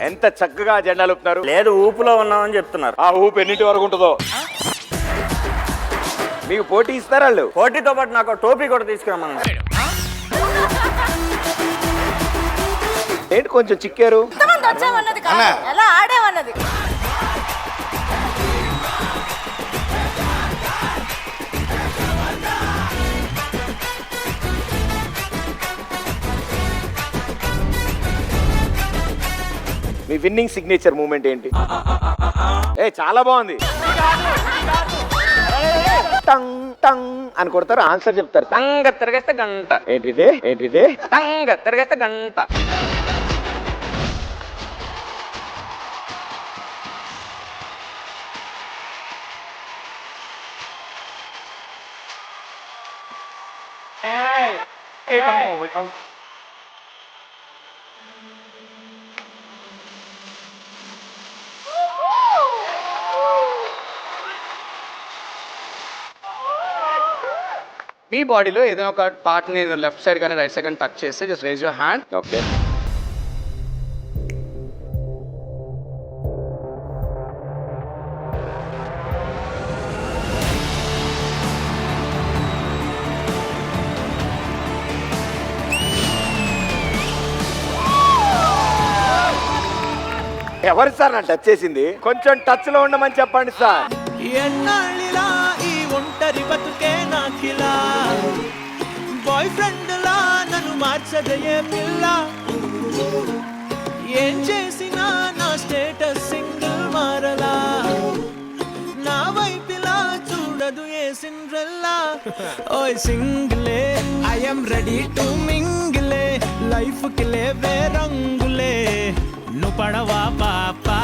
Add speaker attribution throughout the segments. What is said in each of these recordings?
Speaker 1: ఎంత చక్కగా జెండాలు ఊపుతున్నారు.
Speaker 2: లేదు ఊపులో ఉన్నామని చెప్తున్నారు.
Speaker 1: ఆ ఊపు ఎన్నింటి వరకు ఉంటుందో. మీకు పోటీ ఇస్తారు వాళ్ళు.
Speaker 2: పోటీతో పాటు నాకు టోపీ కూడా తీసుకురమ్మను.
Speaker 1: ఏంటి కొంచెం చిక్కారు?
Speaker 3: ఎలా ఆడేవన్నది.
Speaker 1: మీ విన్నింగ్ సిగ్నేచర్ మూమెంట్ ఏంటి? చాలా బాగుంది. టంగ్ టంగ్ అని కొడతారు, ఆన్సర్ చెప్తారు.
Speaker 2: తంగ తిరగేస్తే గంట.
Speaker 1: ఏంటిదే
Speaker 2: తంగ తిరగేస్తే గంట.
Speaker 4: మీ బాడీలో ఏదైనా ఒక పార్ట్ ని లెఫ్ట్ సైడ్ కానీ రైట్ సైడ్ కానీ టచ్ చేస్తే just raise your hand.
Speaker 1: Okay. ఎవరు సార్ నా టచ్ చేసింది? కొంచెం టచ్ లో ఉండమని చెప్పండి సార్.
Speaker 5: ఎన్నాళ్ళిలా ఈ ఒంటరి బతుకే నాకిలా, బాయ్ ఫ్రెండ్ లా నన్ను మార్చదయే పిల్ల. ఏం చేసినా నా స్టేటస్ సింగిల్ మారలా, నా వైపిలా చూడదు ఏ సిండ్రెల్లా. ఓయ్ సింగిలే ఐఎమ్ రెడీ టు మింగిలే, లైఫ్ కి లేవే రంగులే, నువ్వు పడవా పాపా.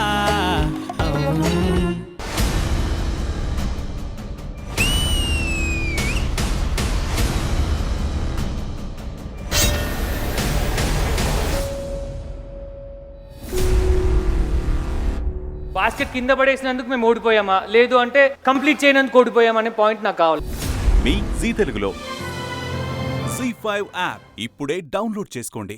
Speaker 6: బాస్కెట్ కింద పడేసినందుకు మేము ఓడిపోయామా, లేదు అంటే కంప్లీట్ చేయనందుకు ఓడిపోయామా అనే పాయింట్ నాకు కావాలి.
Speaker 7: మీ జీ తెలుగులో జీ5 యాప్ ఇప్పుడే డౌన్లోడ్ చేసుకోండి.